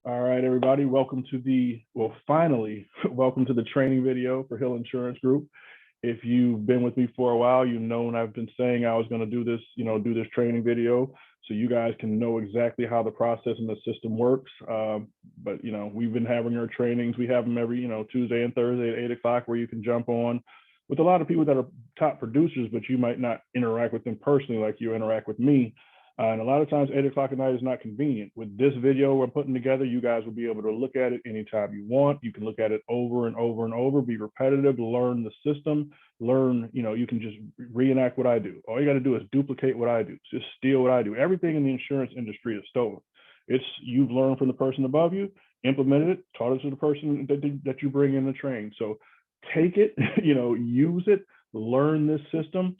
All right, everybody, welcome to finally, welcome to the training video for Hill Insurance Group. If you've been with me for a while, you've known I've been saying I was going to do this, do this training video so you guys can know exactly how the process and the system works. But we've been having our trainings. We have them every, Tuesday and Thursday at 8 o'clock where you can jump on with a lot of people that are top producers, but you might not interact with them personally like you interact with me. And a lot of times 8 o'clock at night is not convenient. With this video we're putting together, you guys will be able to look at it anytime you want. You can look at it over and over and over, be repetitive, learn the system, learn, you can just reenact what I do. All you got to do is duplicate what I do, just steal what I do. Everything in the insurance industry is stolen. You've learned from the person above you, implemented it, taught it to the person that you bring in the train. So take it, use it, learn this system.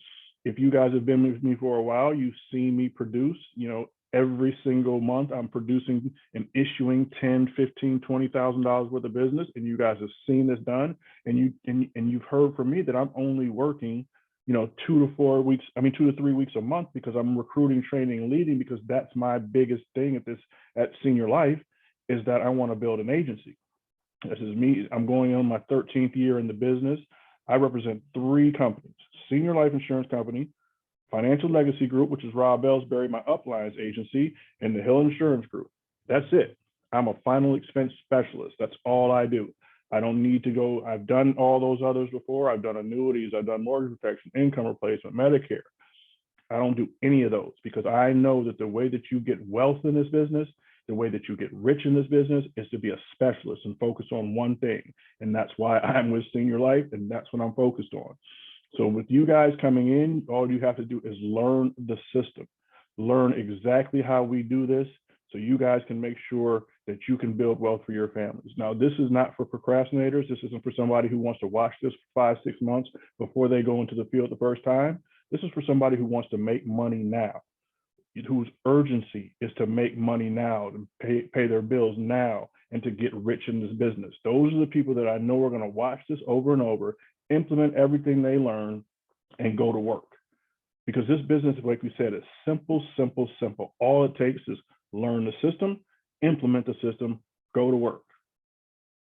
If you guys have been with me for a while, you've seen me produce, every single month I'm producing and issuing $10,000, $15,000, $20,000 worth of business, and you guys have seen this done. And you've heard from me that I'm only working, 2 to 3 weeks a month because I'm recruiting, training, and leading, because that's my biggest thing at Senior Life, is that I want to build an agency. This is me. I'm going on my 13th year in the business. I represent 3 companies: Senior Life Insurance Company, Financial Legacy Group, which is Rob Ellsbury, my uplines agency, and the Hill Insurance Group. That's it. I'm a final expense specialist. That's all I do. I don't need to go. I've done all those others before. I've done annuities. I've done mortgage protection, income replacement, Medicare. I don't do any of those because I know that the way that you get wealth in this business, the way that you get rich in this business, is to be a specialist and focus on one thing. And that's why I'm with Senior Life, and that's what I'm focused on. So with you guys coming in, all you have to do is learn the system, learn exactly how we do this, so you guys can make sure that you can build wealth for your families. Now, this is not for procrastinators. This isn't for somebody who wants to watch this for 5-6 months before they go into the field the first time. This is for somebody who wants to make money now, whose urgency is to make money now, to pay their bills now, and to get rich in this business. Those are the people that I know are going to watch this over and over, implement everything they learn, and go to work. Because this business, like we said, is simple, simple, simple. All it takes is learn the system, implement the system, go to work.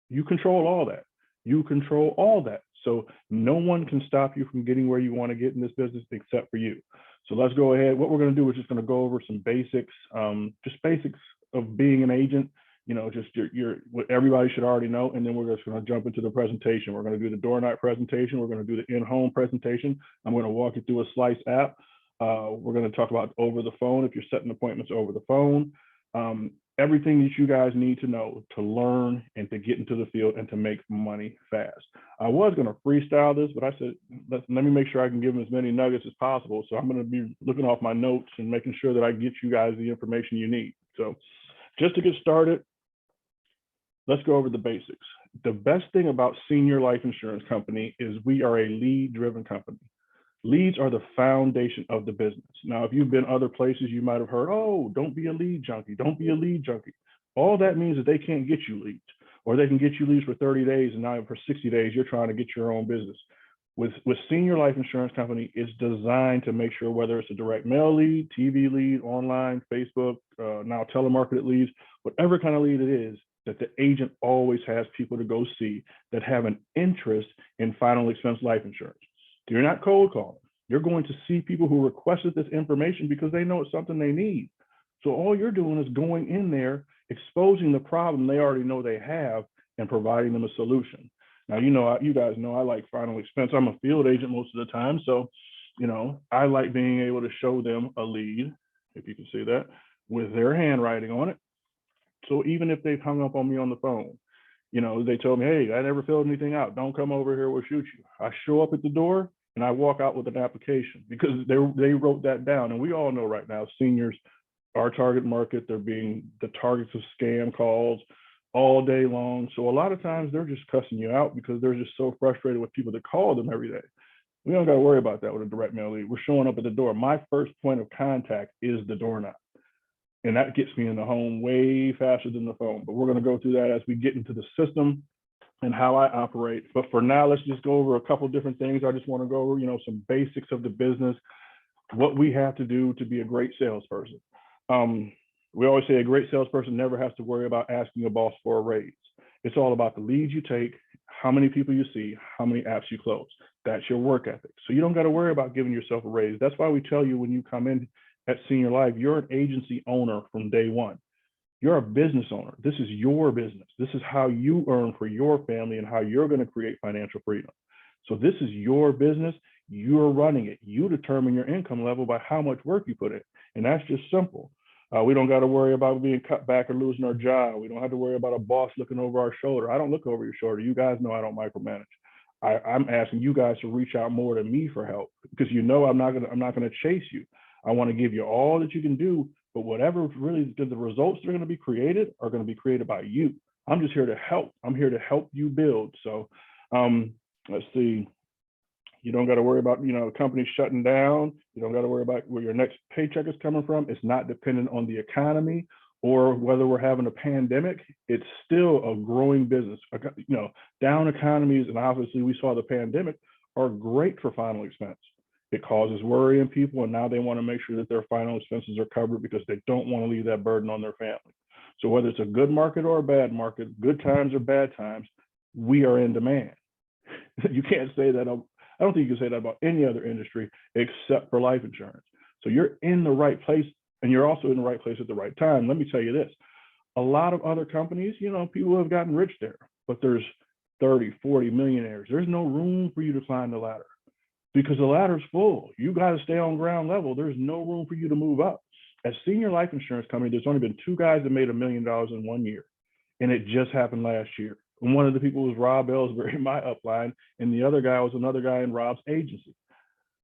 You control all that. You control all that. So no one can stop you from getting where you want to get in this business except for you. So let's go ahead. What we're going to do is just going to go over some basics, just basics of being an agent, just what everybody should already know. And then we're just going to jump into the presentation. We're going to do the door knock presentation. We're going to do the in-home presentation. I'm going to walk you through a Slice app. We're going to talk about over the phone, if you're setting appointments over the phone. Everything that you guys need to know to learn and to get into the field and to make money fast. I was going to freestyle this, but I said, let me make sure I can give them as many nuggets as possible. So I'm going to be looking off my notes and making sure that I get you guys the information you need. So just to get started, let's go over the basics. The best thing about Senior Life Insurance Company is we are a lead-driven company. Leads are the foundation of the business. Now, if you've been other places, you might have heard, oh, don't be a lead junkie. Don't be a lead junkie. All that means is they can't get you leads, or they can get you leads for 30 days, and now for 60 days, you're trying to get your own business. With Senior Life Insurance Company, it's designed to make sure, whether it's a direct mail lead, TV lead, online, Facebook, now telemarketed leads, whatever kind of lead it is, that the agent always has people to go see that have an interest in final expense life insurance. You're not cold calling. You're going to see people who requested this information because they know it's something they need. So all you're doing is going in there, exposing the problem they already know they have, and providing them a solution. Now, you guys know I like final expense. I'm a field agent most of the time. So, I like being able to show them a lead, if you can see that, with their handwriting on it. So even if they've hung up on me on the phone, they told me, hey, I never filled anything out. Don't come over here, we'll shoot you. I show up at the door and I walk out with an application because they wrote that down. And we all know right now, seniors, our target market, they're being the targets of scam calls all day long. So a lot of times they're just cussing you out because they're just so frustrated with people that call them every day. We don't got to worry about that with a direct mail lead. We're showing up at the door. My first point of contact is the door knock. And that gets me in the home way faster than the phone. But we're going to go through that as we get into the system and how I operate. But for now, let's just go over a couple of different things. I just want to go over, some basics of the business, what we have to do to be a great salesperson. We always say a great salesperson never has to worry about asking a boss for a raise. It's all about the leads you take, how many people you see, how many apps you close. That's your work ethic. So you don't got to worry about giving yourself a raise. That's why we tell you when you come in at Senior Life, you're an agency owner from day one. You're a business owner. This is your business. This is how you earn for your family and how you're going to create financial freedom. So this is your business. You're running it. You determine your income level by how much work you put in. And that's just simple. We don't got to worry about being cut back or losing our job. We don't have to worry about a boss looking over our shoulder. I don't look over your shoulder. You guys know I don't micromanage. I'm asking you guys to reach out more to me for help because you know I'm not gonna chase you. I want to give you all that you can do, but whatever really the results that are going to be created are going to be created by you. I'm just here to help. I'm here to help you build. So let's see. You don't got to worry about, companies shutting down. You don't got to worry about where your next paycheck is coming from. It's not dependent on the economy or whether we're having a pandemic. It's still a growing business. Down economies, and obviously we saw the pandemic, are great for final expense. It causes worry in people, and now they want to make sure that their final expenses are covered because they don't want to leave that burden on their family. So whether it's a good market or a bad market, good times or bad times, we are in demand. You can't say that. I don't think you can say that about any other industry except for life insurance. So you're in the right place, and you're also in the right place at the right time. Let me tell you this. A lot of other companies, people have gotten rich there, but there's 30, 40 millionaires. There's no room for you to climb the ladder because the ladder's full. You got to stay on ground level. There's no room for you to move up. At Senior Life Insurance Company, there's only been 2 guys that made $1 million in 1 year, and it just happened last year. And one of the people was Rob Ellsbury in my upline, and the other guy was another guy in Rob's agency.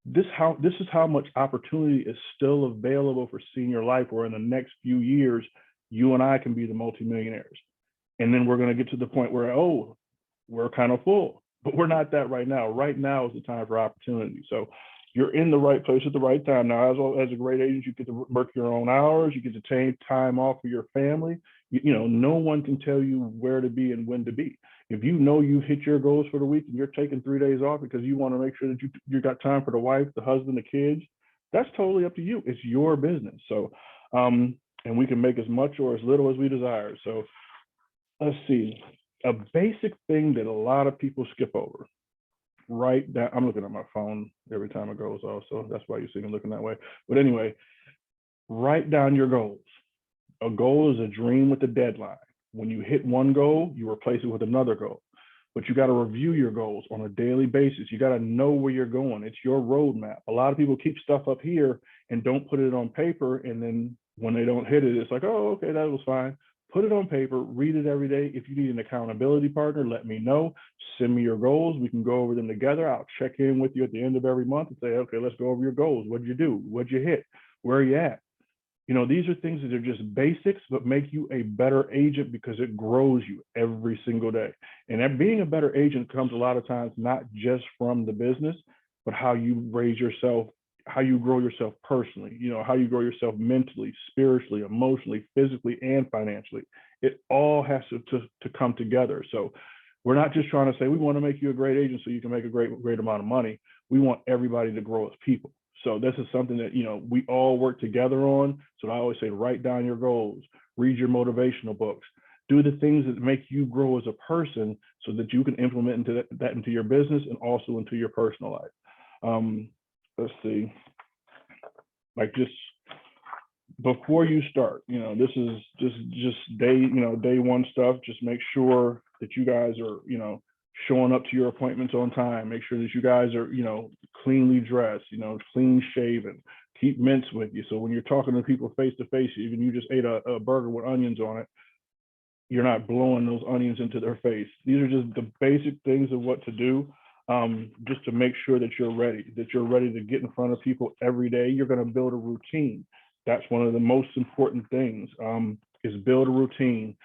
This is how much opportunity is still available for Senior Life, where in the next few years, you and I can be the multimillionaires. And then we're going to get to the point where, we're kind of full, but we're not that right now. Right now is the time for opportunity. So you're in the right place at the right time. Now, as a great agent, you get to work your own hours. You get to take time off for your family. No one can tell you where to be and when to be. If you know you've hit your goals for the week and you're taking 3 days off because you want to make sure that you got time for the wife, the husband, the kids, that's totally up to you. It's your business. So, and we can make as much or as little as we desire. So let's see. A basic thing that a lot of people skip over. Write down. I'm looking at my phone every time it goes off, so that's why you see me looking that way. But anyway, write down your goals. A goal is a dream with a deadline. When you hit one goal, you replace it with another goal. But you got to review your goals on a daily basis. You got to know where you're going. It's your roadmap. A lot of people keep stuff up here and don't put it on paper, and then when they don't hit it, it's like, oh, okay, that was fine. Put it on paper, read it every day. If you need an accountability partner, let me know. Send me your goals. We can go over them together. I'll check in with you at the end of every month and say, okay, let's go over your goals. What'd you do? What'd you hit? Where are you at? These are things that are just basics, but make you a better agent because it grows you every single day. And that being a better agent comes a lot of times, not just from the business, but how you raise yourself, how you grow yourself personally, how you grow yourself mentally, spiritually, emotionally, physically, and financially. It all has to come together. So we're not just trying to say, we want to make you a great agent so you can make a great amount of money. We want everybody to grow as people. So this is something that, we all work together on. So I always say, write down your goals, read your motivational books, do the things that make you grow as a person so that you can implement that into your business and also into your personal life. Let's see, like just before you start, this is just day one stuff. Just make sure that you guys are, showing up to your appointments on time. Make sure that you guys are, cleanly dressed, clean shaven, keep mints with you. So when you're talking to people face to face, even you just ate a burger with onions on it, you're not blowing those onions into their face. These are just the basic things of what to do. Just to make sure that you're ready to get in front of people every day. You're going to build a routine. That's one of the most important things, is build a routine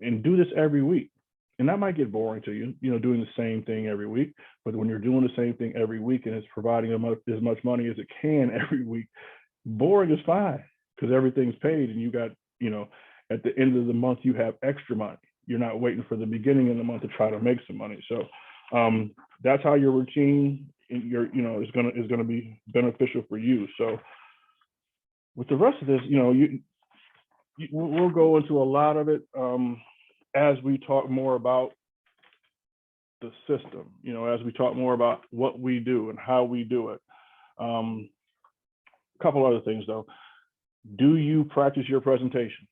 and do this every week. And that might get boring to you, doing the same thing every week. But when you're doing the same thing every week and it's providing as much money as it can every week, boring is fine because everything's paid and you got, at the end of the month, you have extra money. You're not waiting for the beginning of the month to try to make some money. So that's how your routine is gonna be beneficial for you. So with the rest of this, we'll go into a lot of it as we talk more about the system, as we talk more about what we do and how we do it. A couple other things though. Do you practice your presentation?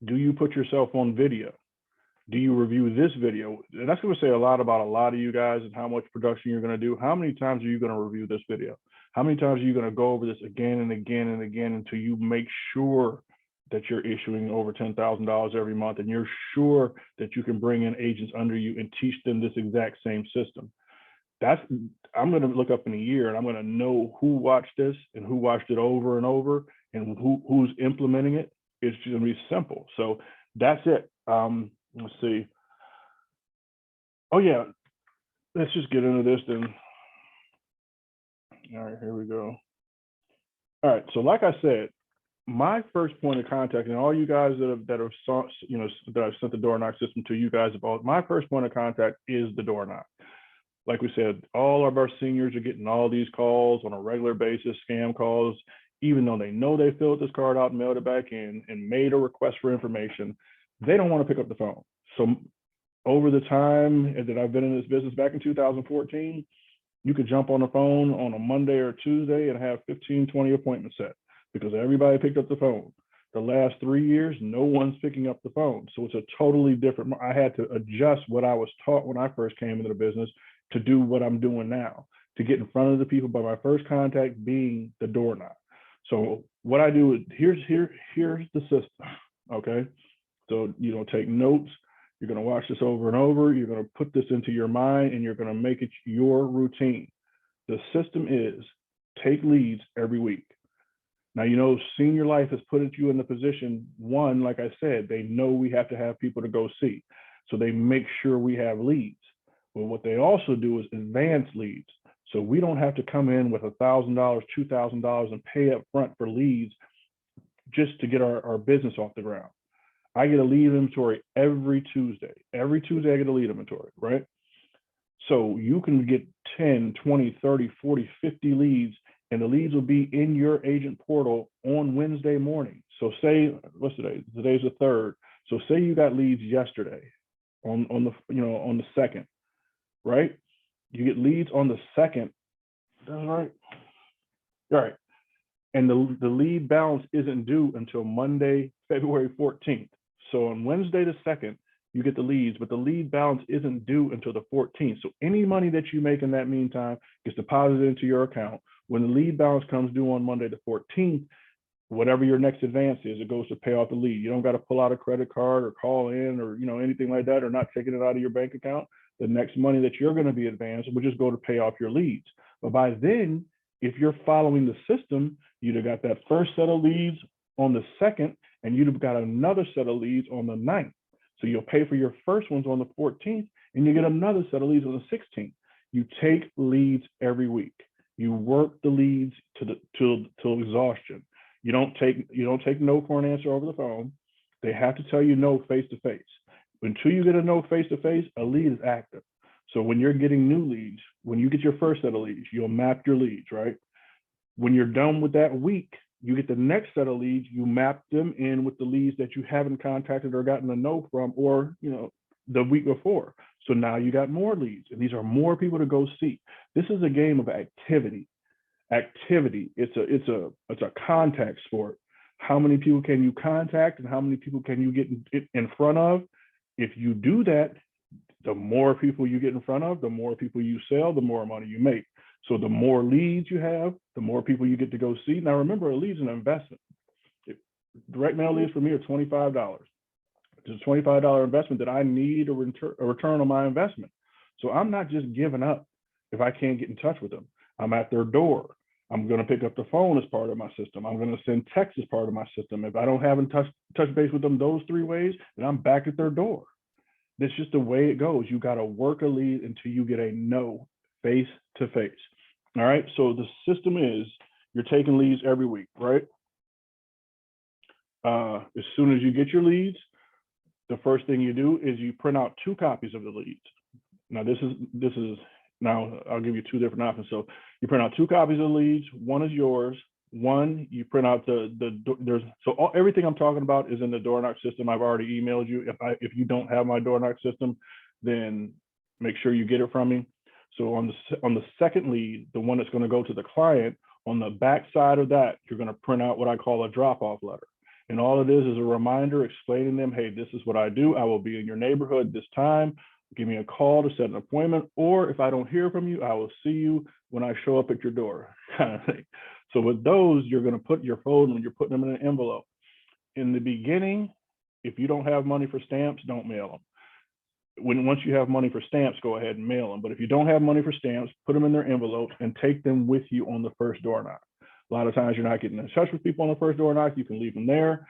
Do you put yourself on video? Do you review this video? And that's going to say a lot about a lot of you guys and how much production you're going to do. How many times are you going to review this video? How many times are you going to go over this again and again and again until you make sure that you're issuing over $10,000 every month and you're sure that you can bring in agents under you and teach them this exact same system? I'm going to look up in a year and I'm going to know who watched this and who watched it over and over and who's implementing it. It's going to be simple. So that's it. Let's see. Oh yeah, let's just get into this then. All right, here we go. All right, so like I said, my first point of contact, and all you guys that I've sent the door knock system to, you guys about, my first point of contact is the door knock. Like we said, all of our seniors are getting all these calls on a regular basis, scam calls, even though they know they filled this card out, mailed it back in, and made a request for information. They don't want to pick up the phone. So over the time that I've been in this business, back in 2014, you could jump on the phone on a Monday or Tuesday and have 15, 20 appointments set because everybody picked up the phone. The last 3 years, no one's picking up the phone. So it's a totally different, I had to adjust what I was taught when I first came into the business to do what I'm doing now, to get in front of the people, by my first contact being the door knock. So what I do is, here's the system, okay? So, take notes. You're going to watch this over and over. You're going to put this into your mind and you're going to make it your routine. The system is take leads every week. Now, Senior Life has put you in the position, one, like I said, they know we have to have people to go see. So they make sure we have leads. But what they also do is advance leads. So we don't have to come in with $1,000, $2,000 and pay up front for leads just to get our business off the ground. I get a lead inventory every Tuesday. Every Tuesday I get a lead inventory, right? So you can get 10, 20, 30, 40, 50 leads, and the leads will be in your agent portal on Wednesday morning. So say, what's today? Today's the 3rd. So say you got leads yesterday on the 2nd, right? You get leads on the 2nd. That's right. All right. And the lead balance isn't due until Monday, February 14th. So on Wednesday the 2nd, you get the leads, but the lead balance isn't due until the 14th. So any money that you make in that meantime gets deposited into your account. When the lead balance comes due on Monday the 14th, whatever your next advance is, it goes to pay off the lead. You don't got to pull out a credit card or call in or anything like that, or not taking it out of your bank account. The next money that you're going to be advanced will just go to pay off your leads. But by then, if you're following the system, you'd have got that first set of leads on the 2nd, and you'd have got another set of leads on the 9th. So you'll pay for your first ones on the 14th, and you get another set of leads on the 16th. You take leads every week. You work the leads to exhaustion. You don't take no for an answer over the phone. They have to tell you no face to face. Until you get a no face to face, a lead is active. So when you're getting new leads, when you get your first set of leads, you'll map your leads, right? When you're done with that week, you get the next set of leads, you map them in with the leads that you haven't contacted or gotten a no from, or the week before. So now you got more leads, and these are more people to go see. This is a game of activity. It's a contact sport. How many people can you contact and how many people can you get in front of? If you do that, the more people you get in front of, the more people you sell, the more money you make. So the more leads you have, the more people you get to go see. Now remember, a lead's an investment. Right now, leads for me are $25. It's a $25 investment that I need a return on my investment. So I'm not just giving up if I can't get in touch with them. I'm at their door. I'm going to pick up the phone as part of my system. I'm going to send text as part of my system. If I don't have touch base with them those 3 ways, then I'm back at their door. That's just the way it goes. You got to work a lead until you get a no face to face. All right. So the system is you're taking leads every week, right? As soon as you get your leads, the first thing you do is you print out 2 copies of the leads. Now this is now I'll give you 2 different options. So you print out 2 copies of the leads. One is yours. One, you print out everything I'm talking about is in the door knock system. I've already emailed you. If you don't have my door knock system, then make sure you get it from me. So on the second lead, the one that's going to go to the client, on the back side of that, you're going to print out what I call a drop-off letter. And all it is a reminder explaining them, hey, this is what I do. I will be in your neighborhood this time. Give me a call to set an appointment. Or if I don't hear from you, I will see you when I show up at your door, kind of thing. So with those, you're going to put your phone when you're putting them in an envelope. In the beginning, if you don't have money for stamps, don't mail them. Once you have money for stamps, go ahead and mail them. But if you don't have money for stamps, put them in their envelopes and take them with you on the first door knock. A lot of times you're not getting in touch with people on the first door knock. You can leave them there,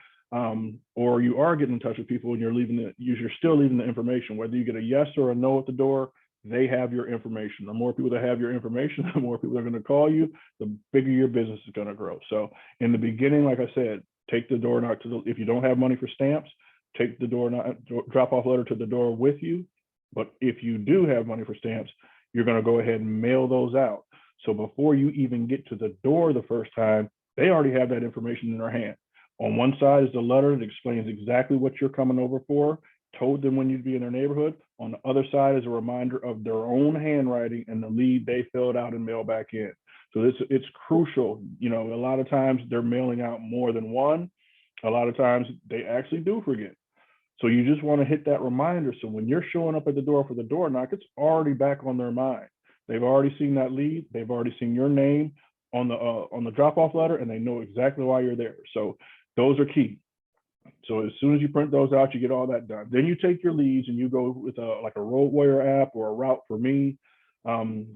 or you are getting in touch with people and you're still leaving the information. Whether you get a yes or a no at the door, they have your information. The more people that have your information, the more people are going to call you, the bigger your business is going to grow. So in the beginning, like I said, take the door knock if you don't have money for stamps, take the drop-off letter to the door with you. But if you do have money for stamps, you're going to go ahead and mail those out. So before you even get to the door the first time, they already have that information in their hand. On one side is the letter that explains exactly what you're coming over for, told them when you'd be in their neighborhood. On the other side is a reminder of their own handwriting and the lead they filled out and mailed back in. So it's crucial. A lot of times they're mailing out more than one. A lot of times they actually do forget. So you just want to hit that reminder. So when you're showing up at the door for the door knock, it's already back on their mind. They've already seen that lead. They've already seen your name on the drop-off letter, and they know exactly why you're there. So those are key. So as soon as you print those out, you get all that done. Then you take your leads and you go with like a Road Warrior app or a Route for Me.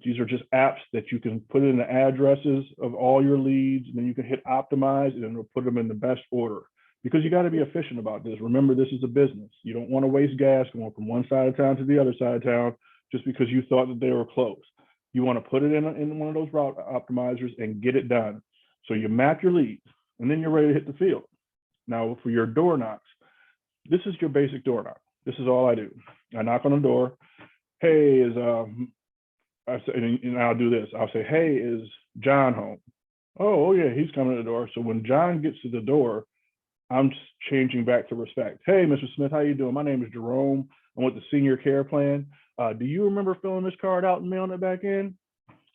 These are just apps that you can put in the addresses of all your leads, and then you can hit optimize, and it'll put them in the best order. Because you got to be efficient about this. Remember, this is a business. You don't want to waste gas going from one side of town to the other side of town just because you thought that they were close. You want to put it in one of those route optimizers and get it done. So you map your leads, and then you're ready to hit the field. Now, for your door knocks, this is your basic door knock. This is all I do. I knock on the door. Hey, and I'll do this. I'll say, hey, is John home? Oh yeah, he's coming to the door. So when John gets to the door, I'm changing back to respect. Hey, Mr. Smith, how you doing? My name is Jerome. I'm with the Senior Care Plan. Do you remember filling this card out and mailing it back in?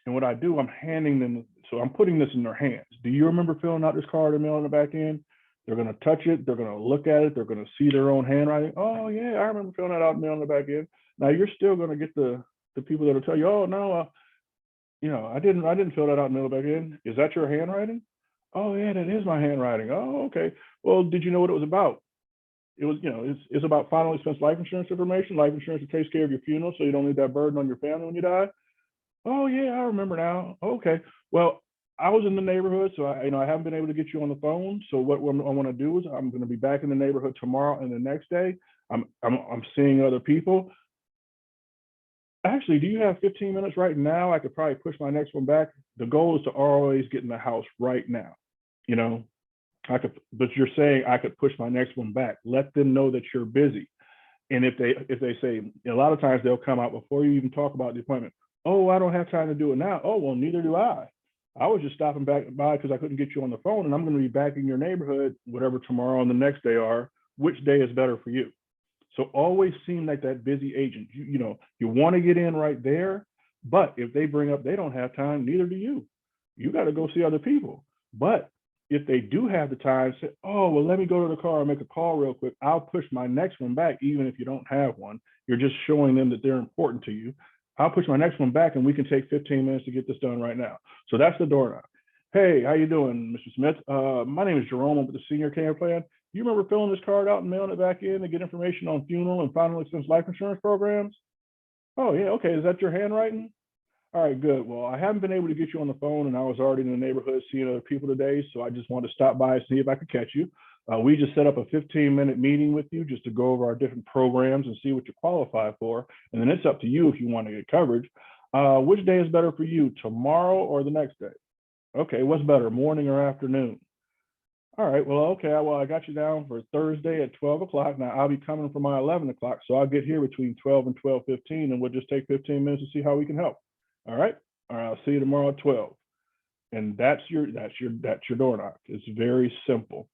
And what I do, I'm handing them, so I'm putting this in their hands. Do you remember filling out this card and mailing it back in? They're going to touch it. They're going to look at it. They're going to see their own handwriting. Oh, yeah, I remember filling that out and mailing it back in. Now, you're still going to get the people that will tell you, oh, no, I didn't fill that out and mail it back in. Is that your handwriting? Oh yeah, that is my handwriting. Oh, okay. Well, did you know what it was about? It was, it's about final expense life insurance information, life insurance that takes care of your funeral so you don't need that burden on your family when you die. Oh yeah, I remember now. Okay. Well, I was in the neighborhood, so I haven't been able to get you on the phone. So what I want to do is I'm going to be back in the neighborhood tomorrow and the next day. I'm seeing other people. Actually, do you have 15 minutes right now? I could probably push my next one back. The goal is to always get in the house right now. But you're saying I could push my next one back. Let them know that you're busy. And if they say, a lot of times they'll come out before you even talk about the appointment. Oh, I don't have time to do it now. Oh, well, neither do I. I was just stopping back by because I couldn't get you on the phone, and I'm going to be back in your neighborhood, whatever tomorrow and the next day are. Which day is better for you? So always seem like that busy agent. You want to get in right there, but if they bring up they don't have time, neither do you. You got to go see other people. But if they do have the time, say, oh, well, let me go to the car and make a call real quick. I'll push my next one back, even if you don't have one. You're just showing them that they're important to you. I'll push my next one back, and we can take 15 minutes to get this done right now. So that's the door knock. Hey, how you doing, Mr. Smith? My name is Jerome. I'm with the Senior Care Plan. You remember filling this card out and mailing it back in to get information on funeral and final expense life insurance programs? Oh, yeah, okay. Is that your handwriting? All right, good. Well, I haven't been able to get you on the phone, and I was already in the neighborhood seeing other people today, so I just wanted to stop by and see if I could catch you. We just set up a 15-minute meeting with you just to go over our different programs and see what you qualify for, and then it's up to you if you want to get coverage. Which day is better for you, tomorrow or the next day? Okay, what's better, morning or afternoon? All right, well, okay, well, I got you down for Thursday at 12 o'clock. Now, I'll be coming for my 11 o'clock, so I'll get here between 12 and 12:15, and we'll just take 15 minutes to see how we can help. All right, I'll see you tomorrow at 12. And that's your door knock. It's very simple.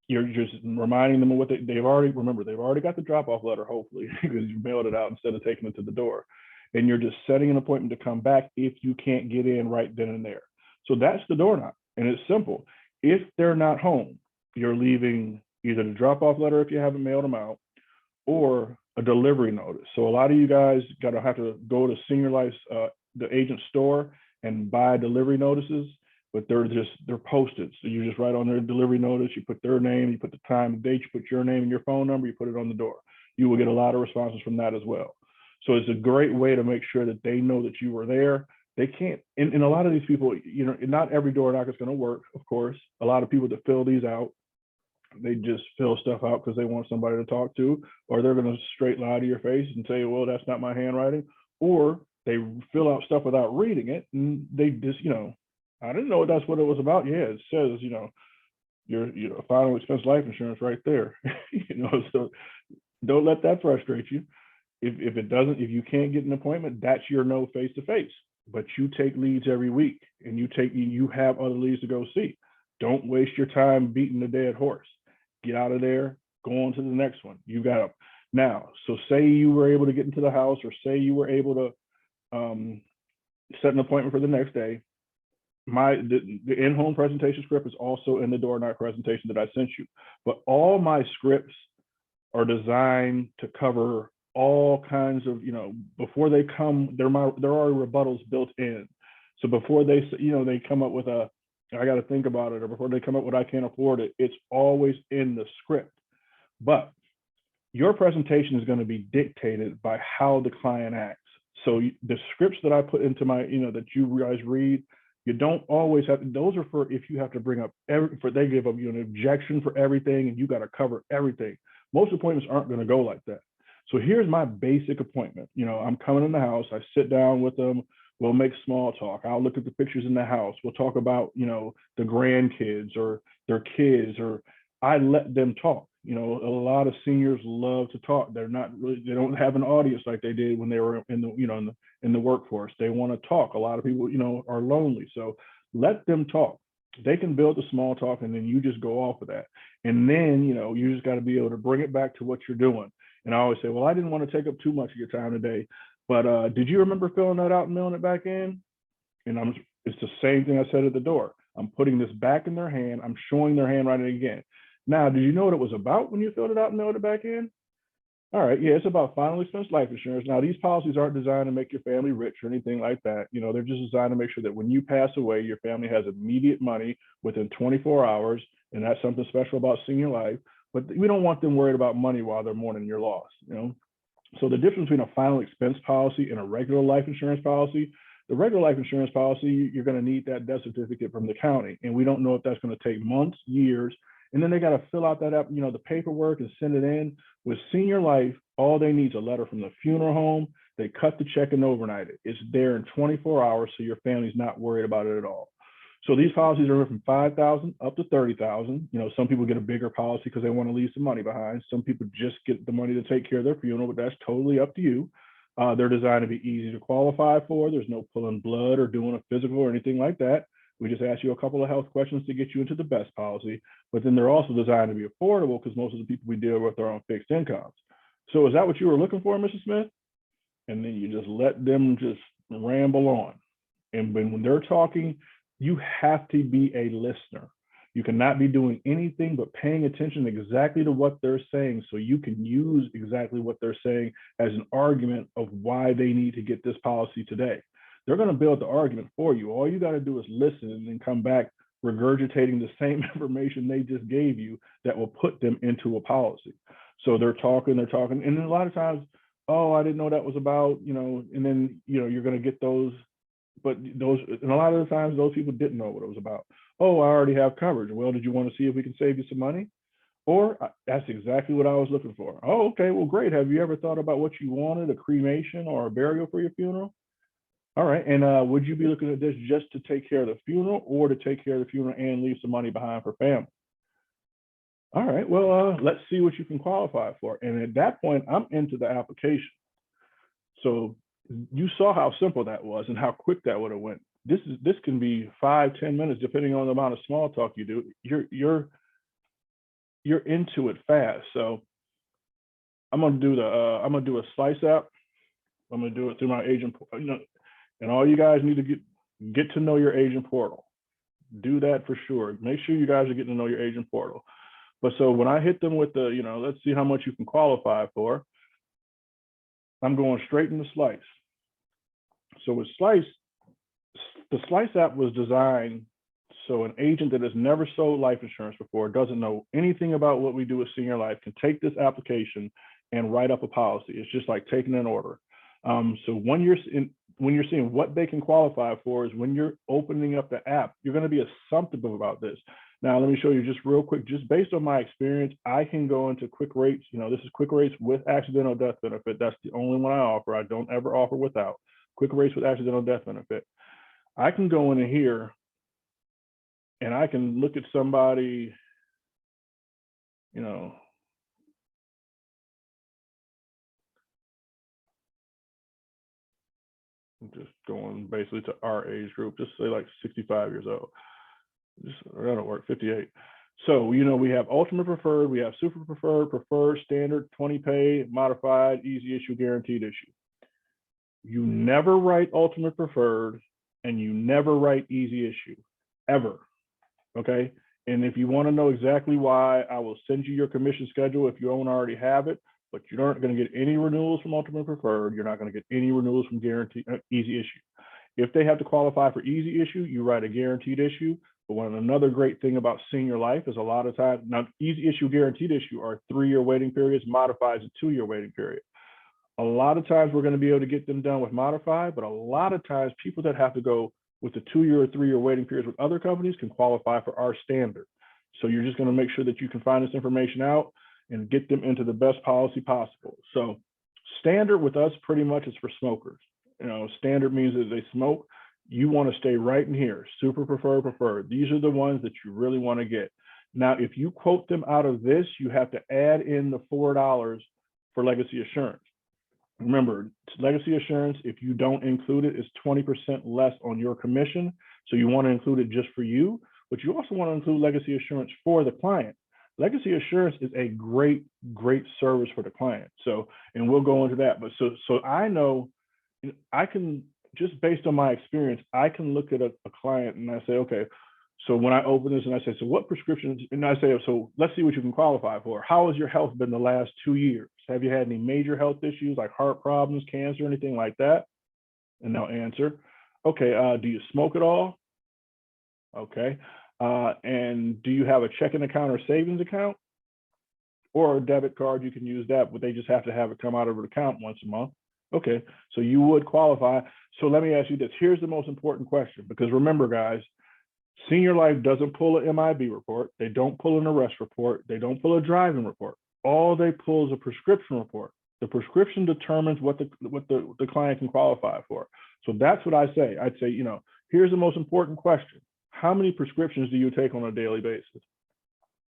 You're just reminding them of what they've already got the drop-off letter, hopefully, because you mailed it out instead of taking it to the door. And you're just setting an appointment to come back if you can't get in right then and there. So that's the door knock. And it's simple. If they're not home, you're leaving either the drop-off letter if you haven't mailed them out, or a delivery notice. So a lot of you guys have to go to Senior Life's, the agent store, and buy delivery notices, but they're posted. So you just write on their delivery notice, you put their name, you put the time, the date, you put your name and your phone number, you put it on the door. You will get a lot of responses from that as well. So it's a great way to make sure that they know that you were there. They can't, and a lot of these people, not every door knock is going to work, of course. A lot of people that fill these out, they just fill stuff out because they want somebody to talk to, or they're going to straight lie to your face and say, well, that's not my handwriting, or they fill out stuff without reading it, and they just, I didn't know that's what it was about. Yeah, it says, your final expense life insurance right there. So don't let that frustrate you. If you can't get an appointment, that's your no face-to-face. But you take leads every week, and you have other leads to go see. Don't waste your time beating the dead horse. Get out of there, go on to the next one. You got up now. So say you were able to get into the house, or say you were able to set an appointment for the next day. The in-home presentation script is also in the door knock presentation that I sent you. But all my scripts are designed to cover all kinds of, before they come, there are already rebuttals built in. So before they come up with I got to think about it, or before they come up with I can't afford it, it's always in the script. But your presentation is going to be dictated by how the client acts. So the scripts that I put into my, that you guys read, you don't always have, those are for if you have to bring up they give up an objection for everything, and you got to cover everything. Most appointments aren't going to go like that. So here's my basic appointment. I'm coming in the house, I sit down with them, we'll make small talk. I'll look at the pictures in the house. We'll talk about, the grandkids or their kids, or I let them talk. A lot of seniors love to talk. They don't have an audience like they did when they were in the workforce. They want to talk. A lot of people, are lonely. So let them talk. They can build the small talk, and then you just go off of that. And then, you just got to be able to bring it back to what you're doing. And I always say, well, I didn't want to take up too much of your time today, but did you remember filling that out and mailing it back in? And it's the same thing I said at the door. I'm putting this back in their hand. I'm showing their handwriting again. Now, did you know what it was about when you filled it out and mailed it back in? All right, yeah, it's about final expense life insurance. Now, these policies aren't designed to make your family rich or anything like that. They're just designed to make sure that when you pass away, your family has immediate money within 24 hours, and that's something special about Senior Life. But we don't want them worried about money while they're mourning your loss. So the difference between a final expense policy and a regular life insurance policy, the regular life insurance policy, you're going to need that death certificate from the county, and we don't know if that's going to take months, years, and then they got to fill out that the paperwork and send it in. With Senior Life, all they need is a letter from the funeral home. They cut the check and overnight it. It's there in 24 hours, so your family's not worried about it at all. So these policies are from $5,000 up to $30,000. Some people get a bigger policy because they want to leave some money behind. Some people just get the money to take care of their funeral, but that's totally up to you. They're designed to be easy to qualify for. There's no pulling blood or doing a physical or anything like that. We just ask you a couple of health questions to get you into the best policy, but then they're also designed to be affordable because most of the people we deal with are on fixed incomes. So is that what you were looking for, Mrs. Smith? And then you just let them just ramble on. And when they're talking, you have to be a listener. You cannot be doing anything but paying attention exactly to what they're saying, so you can use exactly what they're saying as an argument of why they need to get this policy today. They're going to build the argument for you. All you got to do is listen and then come back regurgitating the same information they just gave you that will put them into a policy. So they're talking, and then a lot of times, oh, I didn't know that was about, and then, you're going to get those, but and a lot of the times those people didn't know what it was about. Oh, I already have coverage. Well, did you want to see if we can save you some money? Or that's exactly what I was looking for. Oh, okay, well, great. Have you ever thought about what you wanted, a cremation or a burial for your funeral? All right, and would you be looking at this just to take care of the funeral, or to take care of the funeral and leave some money behind for family? All right, well, let's see what you can qualify for. And at that point, I'm into the application. So you saw how simple that was and how quick that would have went. this can be 5-10 minutes, depending on the amount of small talk you do. You're into it fast. So I'm gonna do a slice app. I'm gonna do it through my agent, and all you guys need to get to know your agent portal. Do that for sure. Make sure you guys are getting to know your agent portal. But so when I hit them with the, let's see how much you can qualify for, I'm going straight into Slice. So with Slice, the Slice app was designed so an agent that has never sold life insurance before, doesn't know anything about what we do with Senior Life, can take this application and write up a policy. It's just like taking an order. So when you're seeing what they can qualify for is when you're opening up the app, you're going to be assumptive about this. Now, let me show you just real quick, just based on my experience, I can go into quick rates. This is quick rates with accidental death benefit. That's the only one I offer. I don't ever offer without. Quick rates with accidental death benefit. I can go into here and I can look at somebody, just going basically to our age group, just say like 65 years old. That'll work, 58. So, we have ultimate preferred, we have super preferred, standard, 20 pay, modified, easy issue, guaranteed issue. You never write ultimate preferred and you never write easy issue, ever, okay? And if you want to know exactly why, I will send you your commission schedule if you don't already have it, but you aren't going to get any renewals from ultimate preferred. You're not going to get any renewals from guaranteed easy issue. If they have to qualify for easy issue, you write a guaranteed issue. But another great thing about Senior Life is a lot of times, now easy issue, guaranteed issue are 3-year waiting periods, modified is a 2-year waiting period. A lot of times we're going to be able to get them done with modified, but a lot of times people that have to go with the 2-year or 3-year waiting periods with other companies can qualify for our standard. So you're just going to make sure that you can find this information out and get them into the best policy possible. So standard with us pretty much is for smokers. Standard means that they smoke. You want to stay right in here, super preferred. These are the ones that you really want to get. Now, if you quote them out of this, you have to add in the $4 for legacy assurance. Remember, legacy assurance, if you don't include it, is 20% less on your commission. So you want to include it just for you, but you also want to include legacy assurance for the client. Legacy assurance is a great service for the client. So, and we'll go into that. But so I know, I can, just based on my experience, I can look at a client and I say, okay, so when I open this and I say, so what prescriptions, and I say, so let's see what you can qualify for. How has your health been the last 2 years? Have you had any major health issues like heart problems, cancer, anything like that? And they'll answer, okay, do you smoke at all? Okay, and do you have a checking account or savings account? Or a debit card, you can use that, but they just have to have it come out of an account once a month. Okay, so you would qualify. So let me ask you this. Here's the most important question, because remember, guys, Senior Life doesn't pull an MIB report. They don't pull an arrest report. They don't pull a driving report. All they pull is a prescription report. The prescription determines what the client can qualify for. So that's what I say. I'd say, here's the most important question. How many prescriptions do you take on a daily basis?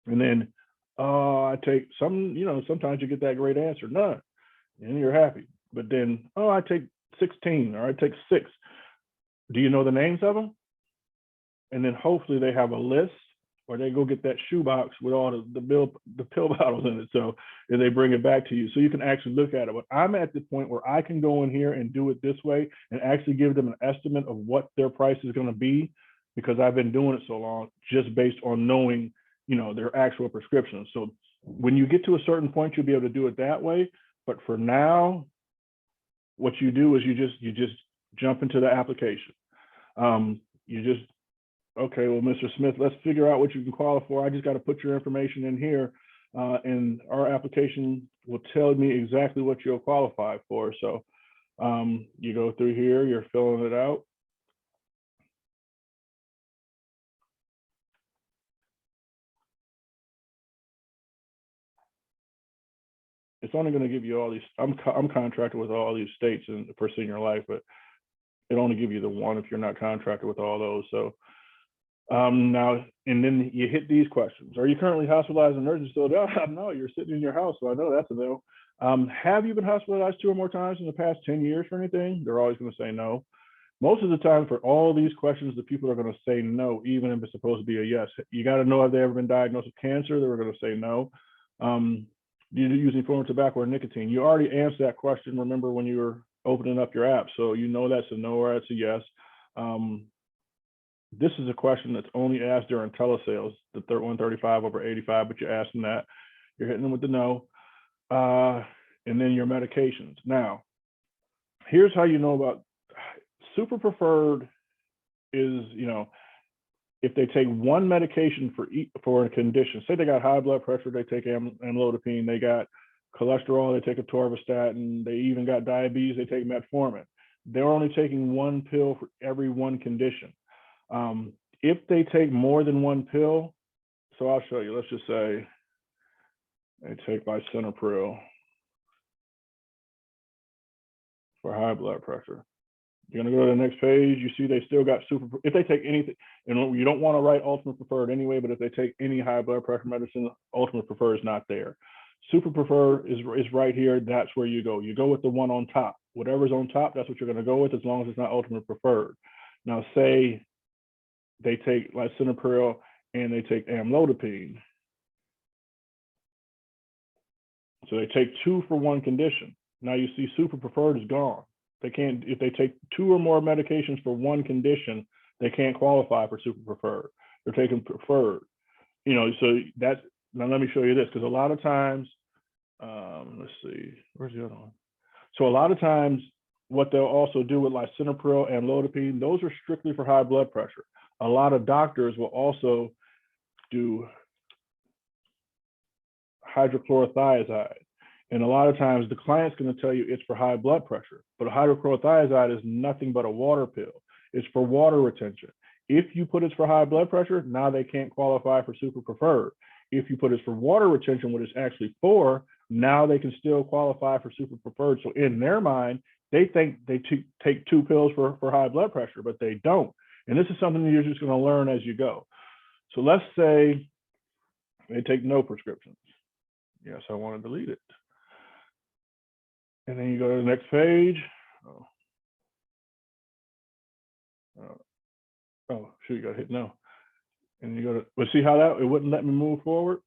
And then, I take some, sometimes you get that great answer, none, and you're happy. But then, I take 16, or I take 6. Do you know the names of them? And then hopefully they have a list, or they go get that shoebox with all the pill bottles in it. So and they bring it back to you, so you can actually look at it. But I'm at the point where I can go in here and do it this way and actually give them an estimate of what their price is going to be, because I've been doing it so long, just based on knowing, their actual prescriptions. So when you get to a certain point, you'll be able to do it that way. But for now, what you do is you just jump into the application. Okay, well, Mr. Smith, let's figure out what you can qualify for. I just got to put your information in here, and our application will tell me exactly what you'll qualify for. So you go through here, you're filling it out. It's only going to give you all these. I'm contracted with all these states for Senior Life, but it only give you the one if you're not contracted with all those. So now, and then you hit these questions. Are you currently hospitalized in emergency? So no, you're sitting in your house, so I know that's a no. Have you been hospitalized 2 or more times in the past 10 years for anything? They're always going to say no. most of the time for all these questions, the people are going to say no, even if it's supposed to be a yes. You got to know, have they ever been diagnosed with cancer? They were going to say no. Do you use any form of tobacco or nicotine? You already answered that question, remember, when you were opening up your app. So you know that's a no or that's a yes. This is a question that's only asked during telesales, the 135 over 85, but you're asking that. You're hitting them with the no. And then your medications. Now, here's how you know about super preferred is, you know, if they take one medication for a condition, say they got high blood pressure, they take amlodipine, they got cholesterol, they take atorvastatin, they even got diabetes, they take metformin. They're only taking one pill for every one condition. If they take more than one pill, so I'll show you, let's just say they take lisinopril for high blood pressure. You're gonna go to the next page, you see they still got super, if they take anything, and you don't wanna write ultimate preferred anyway, but if they take any high blood pressure medicine, ultimate preferred is not there. Super preferred is right here, that's where you go. You go with the one on top. Whatever's on top, that's what you're gonna go with as long as it's not ultimate preferred. Now say they take lisinopril and they take amlodipine. So they take two for one condition. Now you see super preferred is gone. They can't, if they take two or more medications for one condition, they can't qualify for super preferred. They're taking preferred. You know, so that's, now let me show you this, because a lot of times, let's see, where's the other one? So a lot of times, what they'll also do with lisinopril and amlodipine, those are strictly for high blood pressure. A lot of doctors will also do hydrochlorothiazide. And a lot of times the client's going to tell you it's for high blood pressure, but a hydrochlorothiazide is nothing but a water pill. It's for water retention. If you put it's for high blood pressure, now they can't qualify for super preferred. If you put it's for water retention, what it's actually for, now they can still qualify for super preferred. So in their mind, they think they take two pills for high blood pressure, but they don't. And this is something you're just going to learn as you go. So let's say they take no prescriptions. Yes, I want to delete it. And then you go to the next page. Oh, shoot, you got to hit no. And you go to, but see how that, it wouldn't let me move forward?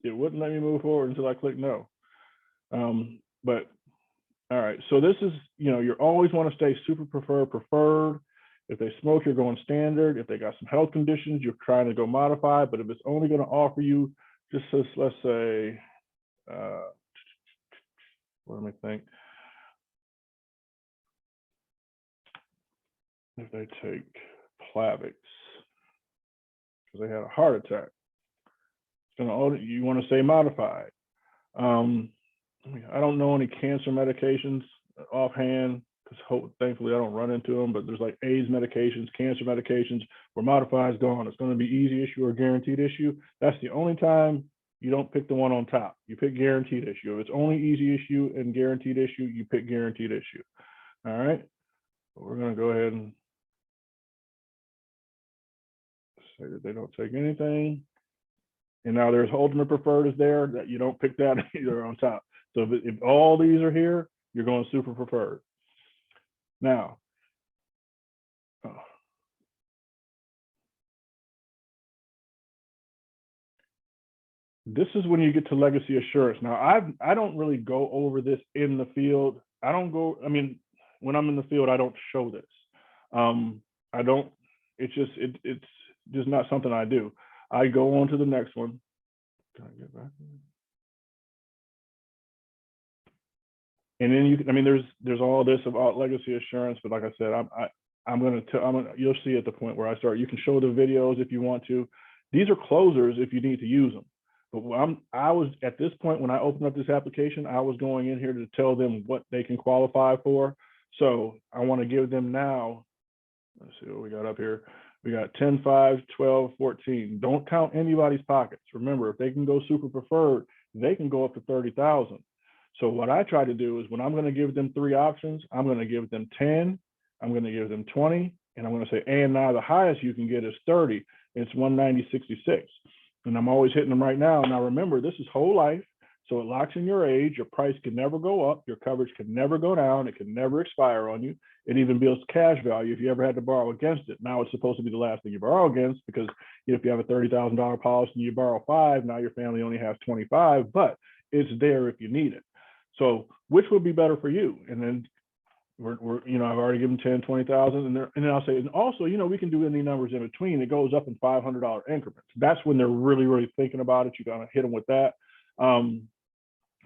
It wouldn't let me move forward until I click no. But all right, so this is, you know, you always want to stay super preferred. If they smoke, you're going standard. If they got some health conditions, you're trying to go modified. But if it's only going to offer you, just let's say, what do I think? If they take Plavix because they had a heart attack, it's gonna, you want to say modified. I don't know any cancer medications offhand because thankfully I don't run into them, but there's like AIDS medications, cancer medications where modified is gone. It's going to be easy issue or guaranteed issue. That's the only time you don't pick the one on top. You pick guaranteed issue. If it's only easy issue and guaranteed issue, you pick guaranteed issue. All right. We're going to go ahead and say that they don't take anything. And now there's ultimate preferred is there, that you don't pick that either on top. So if all these are here, you're going super preferred. Now, this is when you get to legacy assurance. Now, I don't really go over this in the field. I don't go, I mean, when I'm in the field, I don't show this. I don't, it's just not something I do. I go on to the next one. Can I get back? And then you, I mean, there's all this about legacy assurance, but like I said, you'll see at the point where I start. You can show the videos if you want to. These are closers if you need to use them. But I was at this point when I opened up this application, I was going in here to tell them what they can qualify for. So I want to give them now. Let's see what we got up here. We got 10, 5, 12, 14. Don't count anybody's pockets. Remember, if they can go super preferred, they can go up to 30,000. So what I try to do is when I'm going to give them 3 options, I'm going to give them 10, I'm going to give them 20, and I'm going to say, and now the highest you can get is 30. It's 190.66. And I'm always hitting them right now. Now remember, this is whole life. So it locks in your age. Your price can never go up. Your coverage can never go down. It can never expire on you. It even builds cash value if you ever had to borrow against it. Now it's supposed to be the last thing you borrow against, because if you have a $30,000 policy and you borrow 5, now your family only has 25, but it's there if you need it. So which would be better for you? And then we're I've already given 10, 20,000, and then I'll say, and also, we can do any numbers in between. It goes up in $500 increments. That's when they're really, really thinking about it. You gotta hit them with that.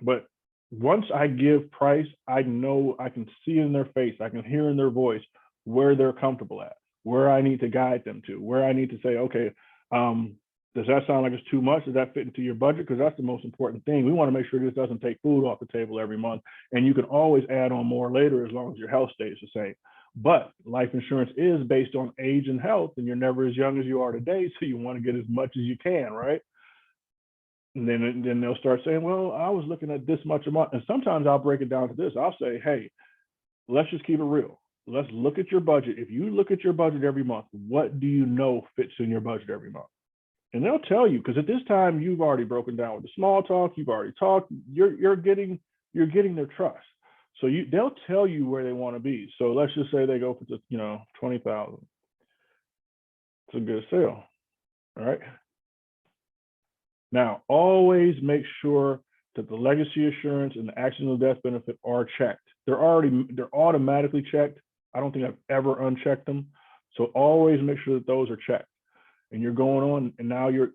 But once I give price, I know I can see in their face, I can hear in their voice where they're comfortable at, where I need to guide them to, where I need to say, okay, does that sound like it's too much? Does that fit into your budget? Because that's the most important thing. We want to make sure this doesn't take food off the table every month. And you can always add on more later as long as your health stays the same. But life insurance is based on age and health, and you're never as young as you are today. So you want to get as much as you can, right? And then they'll start saying, well, I was looking at this much a month. And sometimes I'll break it down to this. I'll say, hey, let's just keep it real. Let's look at your budget. If you look at your budget every month, what do you know fits in your budget every month? And they'll tell you, because at this time you've already broken down with the small talk, you've already talked, you're getting their trust. So they'll tell you where they want to be. So let's just say they go for just 20,000. It's a good sale. All right. Now, always make sure that the legacy assurance and the accidental death benefit are checked. They're automatically checked. I don't think I've ever unchecked them. So always make sure that those are checked. And you're going on, and now you're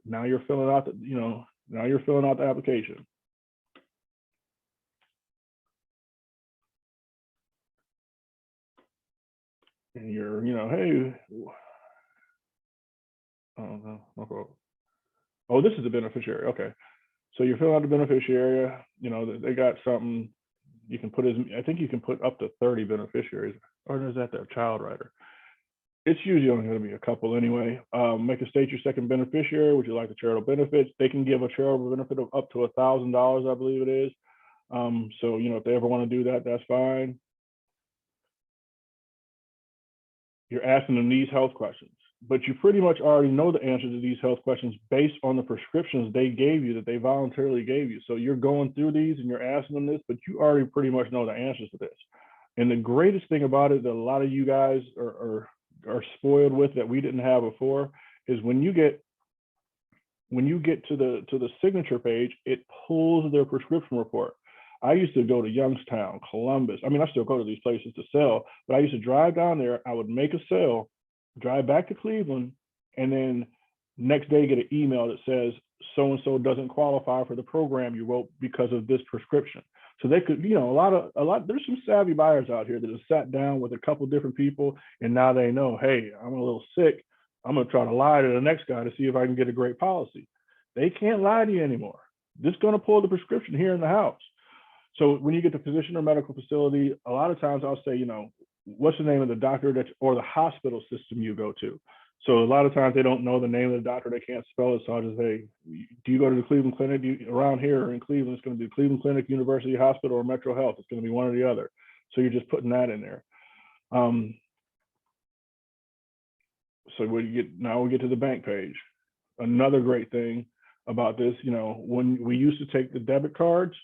filling out the application. And you're, hey, oh, this is the beneficiary. Okay. So you're filling out the beneficiary, they got something you can put I think you can put up to 30 beneficiaries, or is that their child writer? It's usually only going to be a couple anyway. Make a state your second beneficiary. Would you like the charitable benefits? They can give a charitable benefit of up to $1,000, I believe it is. So, if they ever want to do that, that's fine. You're asking them these health questions, but you pretty much already know the answer to these health questions based on the prescriptions they gave you, that they voluntarily gave you. So you're going through these and you're asking them this, but you already pretty much know the answers to this. And the greatest thing about it that a lot of you guys are spoiled with that we didn't have before is when you get to the signature page, it pulls their prescription report. I used to go to Youngstown, Columbus. I mean, I still go to these places to sell, but I used to drive down there. I would make a sale, drive back to Cleveland, and then next day get an email that says so-and-so doesn't qualify for the program you wrote because of this prescription. So they could, a lot, there's some savvy buyers out here that have sat down with a couple different people, and now they know, hey, I'm a little sick. I'm going to try to lie to the next guy to see if I can get a great policy. They can't lie to you anymore. Just going to pull the prescription here in the house. So when you get to physician or medical facility, a lot of times I'll say, what's the name of the doctor or the hospital system you go to? So a lot of times they don't know the name of the doctor, they can't spell it. So I'll just say, do you go to the Cleveland Clinic? Around here in Cleveland, it's going to be Cleveland Clinic, University Hospital, or Metro Health. It's going to be one or the other. So you're just putting that in there. So now we get to the bank page. Another great thing about this, when we used to take the debit cards,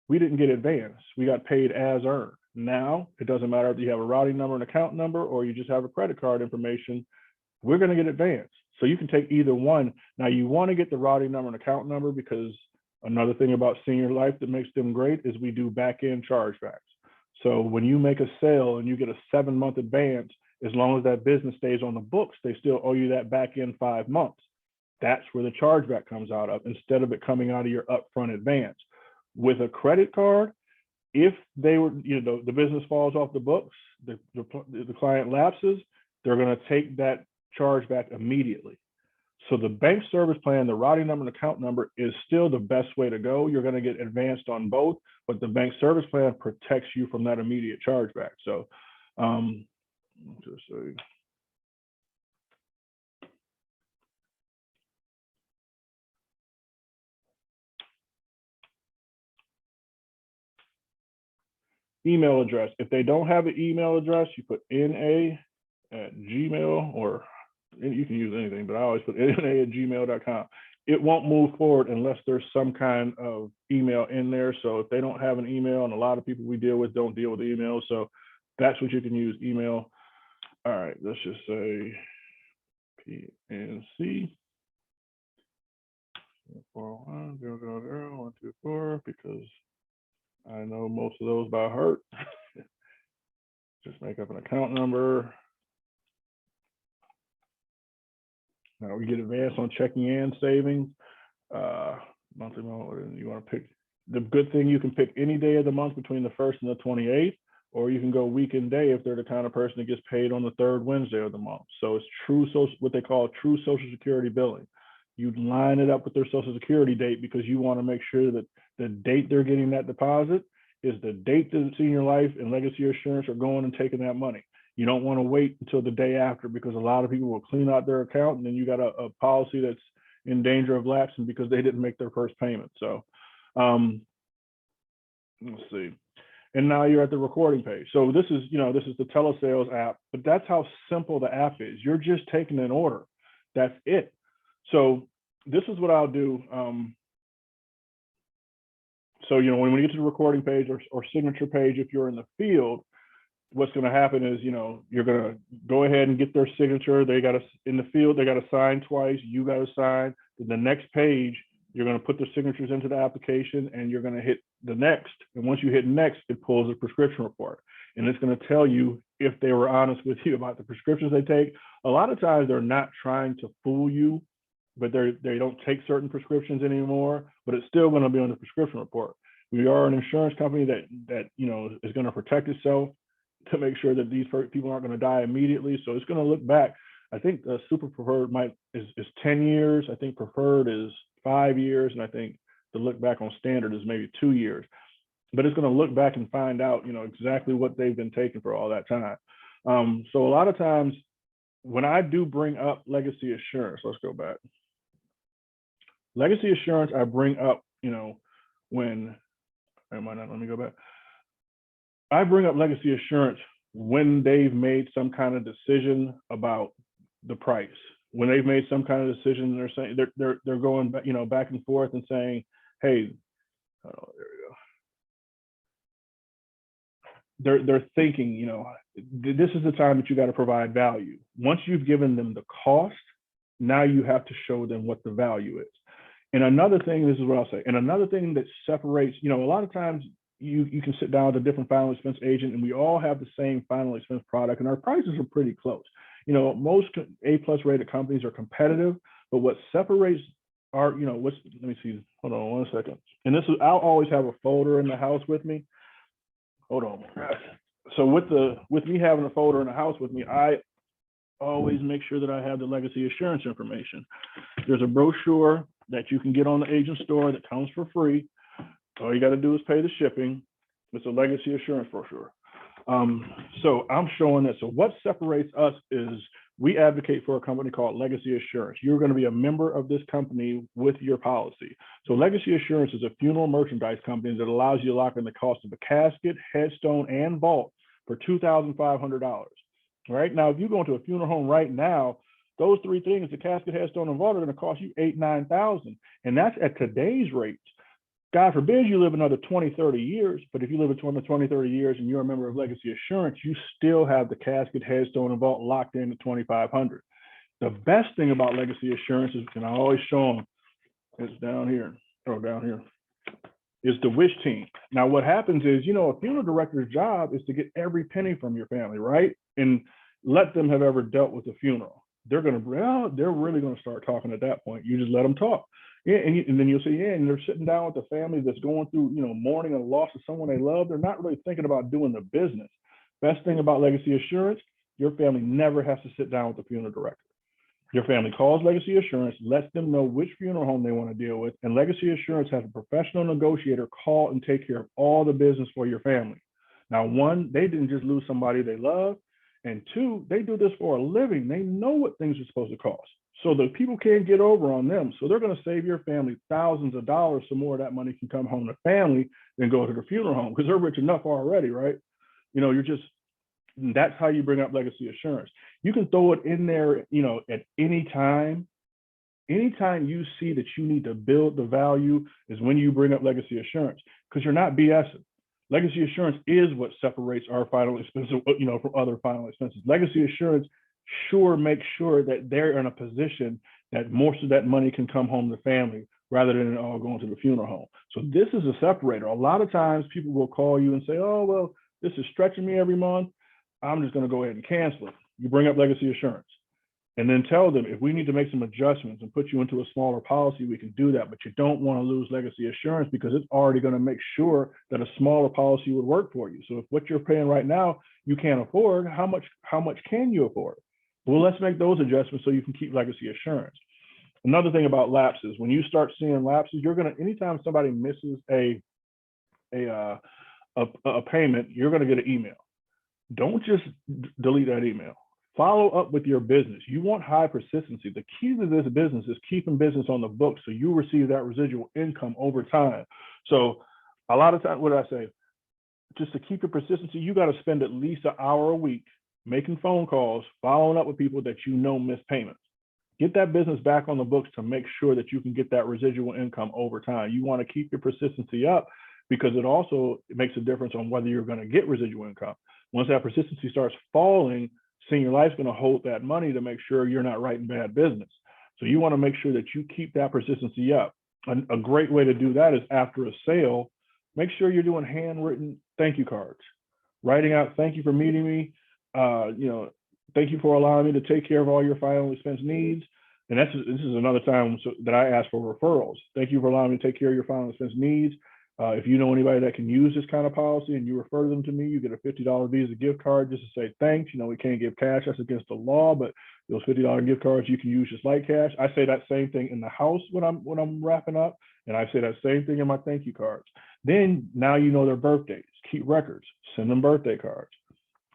we didn't get advance. We got paid as earned. Now, it doesn't matter if you have a routing number and account number, or you just have a credit card information, we're going to get advance. So you can take either one. Now, you want to get the routing number and account number, because another thing about Senior Life that makes them great is we do back-end chargebacks. So when you make a sale and you get a 7-month advance, as long as that business stays on the books, they still owe you that back-end 5 months. That's where the chargeback comes out of, instead of it coming out of your upfront advance. With a credit card, if they were, the business falls off the books, the client lapses, they're going to take that chargeback immediately. So the bank service plan, the routing number and account number is still the best way to go. You're going to get advanced on both, but the bank service plan protects you from that immediate chargeback. So, just say. Email address. If they don't have an email address, you put na@gmail, or you can use anything, but I always put na@gmail.com. it won't move forward unless there's some kind of email in there. So if they don't have an email, and a lot of people we deal with don't deal with email, so that's what you can use, email. All right, let's just say PNC 401-000-124, because I know most of those by heart. Just make up an account number. Now we get advanced on checking and savings. Monthly, you want to pick the good thing, you can pick any day of the month between the 1st and the 28th, or you can go week and day if they're the kind of person that gets paid on the 3rd Wednesday of the month. So it's true social, what they call true Social Security billing. You line it up with their Social Security date because you want to make sure that the date they're getting that deposit is the date that Senior Life and Legacy Assurance are going and taking that money. You don't want to wait until the day after, because a lot of people will clean out their account and then you got a policy that's in danger of lapsing because they didn't make their first payment. So let's see. And now you're at the recording page. So this is, this is the telesales app, but that's how simple the app is. You're just taking an order. That's it. So this is what I'll do. So, when we get to the recording page or signature page, if you're in the field, what's going to happen is, you're going to go ahead and get their signature. They got to, in the field, they got to sign twice. You got to sign. Then the next page, you're going to put their signatures into the application and you're going to hit the next. And once you hit next, it pulls a prescription report. And it's going to tell you if they were honest with you about the prescriptions they take. A lot of times they're not trying to fool you, but they don't take certain prescriptions anymore, but it's still going to be on the prescription report. We are an insurance company that is going to protect itself to make sure that these people aren't going to die immediately. So it's going to look back. I think the super preferred is 10 years. I think preferred is 5 years. And I think the look back on standard is maybe 2 years. But it's going to look back and find out, exactly what they've been taking for all that time. So a lot of times when I do bring up Legacy Assurance, let's go back. Legacy Assurance, I bring up, when, let me go back. I bring up Legacy Assurance when they've made some kind of decision about the price. When they've made some kind of decision, they're saying they're going back, back and forth and saying, hey, oh, there we go. They're thinking, this is the time that you got to provide value. Once you've given them the cost, now you have to show them what the value is. And another thing, this is what I'll say, and another thing that separates, a lot of times you can sit down with a different final expense agent and we all have the same final expense product and our prices are pretty close. Most A+ rated companies are competitive, but what separates our, let me see, hold on 1 second. And this is, I'll always have a folder in the house with me. Hold on. So with me having a folder in the house with me, I always make sure that I have the Legacy Assurance information. There's a brochure that you can get on the agent store that comes for free. All you got to do is pay the shipping. It's a Legacy Assurance brochure. So I'm showing that. So what separates us is we advocate for a company called Legacy Assurance. You're going to be a member of this company with your policy. So Legacy Assurance is a funeral merchandise company that allows you to lock in the cost of a casket, headstone, and vault for $2,500. Right now, if you go into a funeral home right now, those three things, the casket, headstone, and vault, are going to cost you $8,000 to $9,000. And that's at today's rates. God forbid you live another 20, 30 years, but if you live another 20, 30 years and you're a member of Legacy Assurance, you still have the casket, headstone, and vault locked in at $2,500. The best thing about Legacy Assurance is, and I always show them, it's down here, is the wish team. Now, what happens is, a funeral director's job is to get every penny from your family, right? And let them have ever dealt with a funeral. They're really going to start talking at that point. You just let them talk. Yeah, and then you'll say, yeah, and they're sitting down with the family that's going through, mourning a loss of someone they love. They're not really thinking about doing the business. Best thing about Legacy Assurance, your family never has to sit down with the funeral director. Your family calls Legacy Assurance, lets them know which funeral home they want to deal with, and Legacy Assurance has a professional negotiator call and take care of all the business for your family. Now, one, they didn't just lose somebody they love, and two, they do this for a living. They know what things are supposed to cost. So the people can't get over on them. So they're going to save your family thousands of dollars so more of that money can come home to family than go to the funeral home, because they're rich enough already, right? That's how you bring up Legacy Assurance. You can throw it in there, at any time. anytime you see that you need to build the value is when you bring up legacy assurance, because you're not BSing. Legacy assurance is what separates our final expense, from other final expenses. Legacy assurance makes sure that they're in a position that most of that money can come home to family rather than it all going to the funeral home. So this is a separator. A lot of times people will call you and say, oh, well, this is stretching me every month. I'm just going to go ahead and cancel it. You bring up legacy assurance. And then tell them, if we need to make some adjustments and put you into a smaller policy, we can do that. But you don't want to lose legacy assurance because it's already going to make sure that a smaller policy would work for you. So if what you're paying right now, you can't afford, how much can you afford? Well, let's make those adjustments so you can keep legacy assurance. Another thing about lapses, when you start seeing lapses, anytime somebody misses a payment, you're going to get an email. Don't just delete that email. Follow up with your business. You want high persistency. The key to this business is keeping business on the books so you receive that residual income over time. So a lot of times, what I say, just to keep your persistency, you got to spend at least an hour a week making phone calls, following up with people that miss payments. Get that business back on the books to make sure that you can get that residual income over time. You want to keep your persistency up because it makes a difference on whether you're going to get residual income. Once that persistency starts falling, Senior Life's going to hold that money to make sure you're not writing bad business. So you want to make sure that you keep that persistency up. A great way to do that is after a sale, make sure you're doing handwritten thank you cards, writing out, thank you for meeting me. Thank you for allowing me to take care of all your final expense needs. And this is another time that I ask for referrals. Thank you for allowing me to take care of your final expense needs. If you know anybody that can use this kind of policy and you refer them to me, you get a $50 Visa gift card just to say thanks. We can't give cash, that's against the law, but those $50 gift cards you can use just like cash. I say that same thing in the house when I'm wrapping up, and I say that same thing in my thank you cards. Then now you know their birthdays, keep records, send them birthday cards.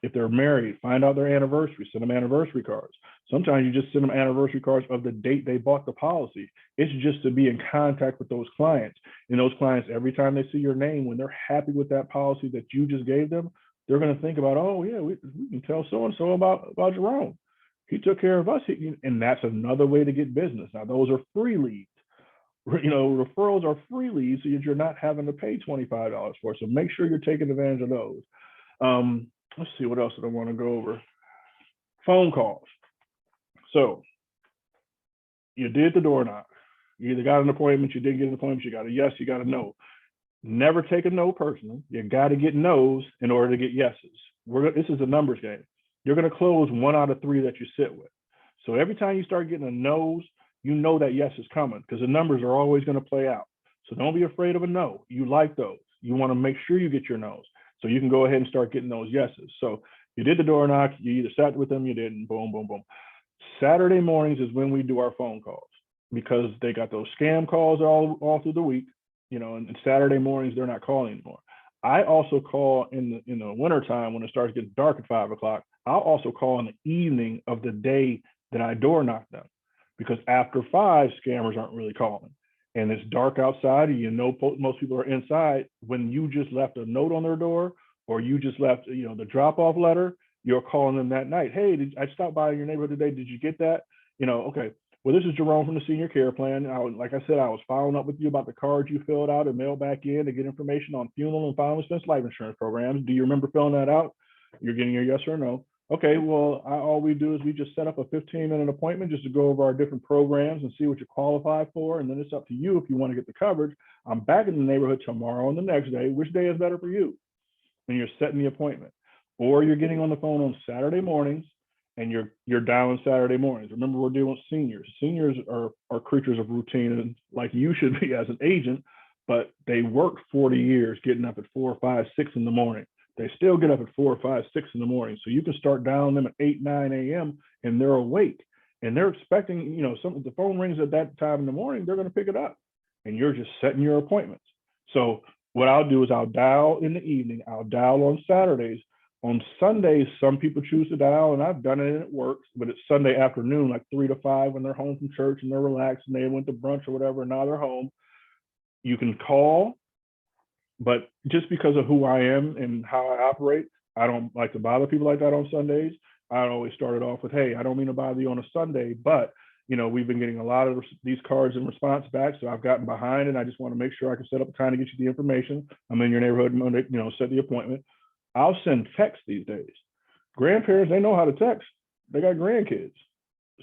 If they're married, find out their anniversary, send them anniversary cards. Sometimes you just send them anniversary cards of the date they bought the policy. It's just to be in contact with those clients. And those clients, every time they see your name, when they're happy with that policy that you just gave them, they're going to think about, oh yeah, we can tell so-and-so about Jerome. He took care of us. And that's another way to get business. Now, those are free leads. Referrals are free leads, so you're not having to pay $25 for it. So make sure you're taking advantage of those. Let's see, what else did I want to go over? Phone calls. So you did the door knock. You either got an appointment, you didn't get an appointment, you got a yes, you got a no. Never take a no personally. You got to get no's in order to get yeses. This is a numbers game. You're going to close 1 out of 3 that you sit with. So every time you start getting a no's, you know that yes is coming because the numbers are always going to play out. So don't be afraid of a no. You like those. You want to make sure you get your no's. So you can go ahead and start getting those yeses. So you did the door knock, you either sat with them, you didn't, boom, boom, boom. Saturday mornings is when we do our phone calls because they got those scam calls all through the week, and Saturday mornings, they're not calling anymore. I also call in the wintertime when it starts getting dark at 5 o'clock. I'll also call in the evening of the day that I door knock them because after 5, scammers aren't really calling. And it's dark outside and most people are inside. When you just left a note on their door or you just left the drop-off letter, you're calling them that night. Hey, I stopped by your neighborhood today. Did you get that? Okay, well, this is Jerome from the Senior Care Plan. Like I said, I was following up with you about the cards you filled out and mailed back in to get information on funeral and final expense life insurance programs. Do you remember filling that out? You're getting your yes or no. Okay, well, all we do is we just set up a 15-minute appointment just to go over our different programs and see what you qualify for. And then it's up to you if you want to get the coverage. I'm back in the neighborhood tomorrow and the next day. Which day is better for you? And you're setting the appointment. Or you're getting on the phone on Saturday mornings and you're dialing Saturday mornings. Remember, we're dealing with seniors. Seniors are creatures of routine, and like you should be as an agent, but they worked 40 years getting up at 4, 5, 6 in the morning. They still get up at 4, 5, 6 in the morning. So you can start dialing them at 8, 9 a.m. and they're awake and they're expecting, if the phone rings at that time in the morning, they're going to pick it up and you're just setting your appointments. So what I'll do is I'll dial in the evening. I'll dial on Saturdays. On Sundays, some people choose to dial, and I've done it and it works, but it's Sunday afternoon, like 3 to 5 when they're home from church and they're relaxed and they went to brunch or whatever, and now they're home. You can call. But just because of who I am and how I operate, I don't like to bother people like that on Sundays. I always start it off with, hey, I don't mean to bother you on a Sunday, but we've been getting a lot of these cards in response back. So I've gotten behind and I just want to make sure I can set up a time to get you the information. I'm in your neighborhood Monday, set the appointment. I'll send text these days. Grandparents, they know how to text. They got grandkids.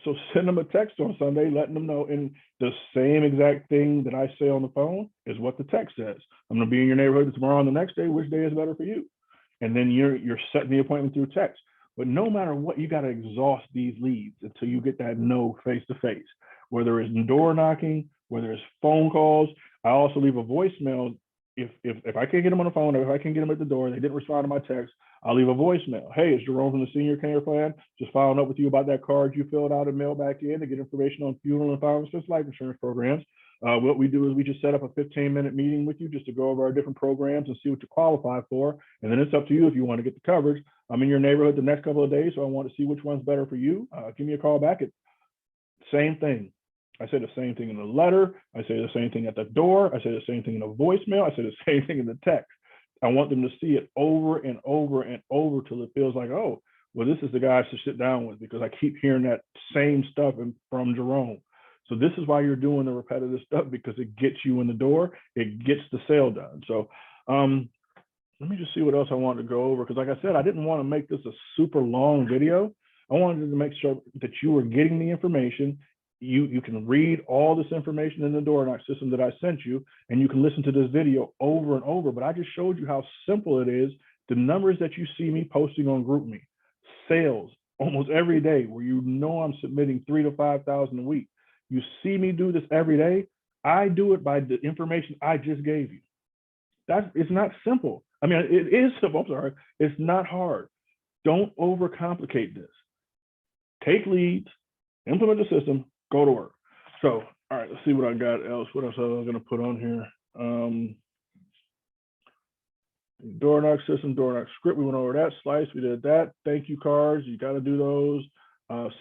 So send them a text on Sunday, letting them know. And the same exact thing that I say on the phone is what the text says. I'm going to be in your neighborhood tomorrow and the next day. Which day is better for you? And then you're setting the appointment through text. But no matter what, you got to exhaust these leads until you get that no face-to-face, whether it's door knocking, whether it's phone calls. I also leave a voicemail. If I can't get them on the phone or if I can't get them at the door, they didn't respond to my text, I'll leave a voicemail. Hey, it's Jerome from the Senior Care Plan. Just following up with you about that card you filled out and mailed back in to get information on funeral and final expense life insurance programs. What we do is we just set up a 15-minute meeting with you just to go over our different programs and see what you qualify for. And then it's up to you if you want to get the coverage. I'm in your neighborhood the next couple of days, so I want to see which one's better for you. Give me a call back. It's same thing. I say the same thing in the letter. I say the same thing at the door. I say the same thing in the voicemail. I say the same thing in the text. I want them to see it over and over and over till it feels like, oh, well, this is the guy I should sit down with because I keep hearing that same stuff from Jerome. So this is why you're doing the repetitive stuff, because it gets you in the door. It gets the sale done. So let me just see what else I wanted to go over. Because like I said, I didn't want to make this a super long video. I wanted to make sure that you were getting the information. You can read all this information in the door knock system that I sent you, and you can listen to this video over and over. But I just showed you how simple it is. The numbers that you see me posting on GroupMe, sales almost every day, where I'm submitting 3,000 to 5,000 a week. You see me do this every day. I do it by the information I just gave you. It's not simple. I mean, it is simple. I'm sorry. It's not hard. Don't overcomplicate this. Take leads, implement the system, go to work. So, all right, let's see what I got else. What else am I going to put on here? Door knock system, door knock script. We went over that. Slice, we did that. Thank you cards. You got to do those.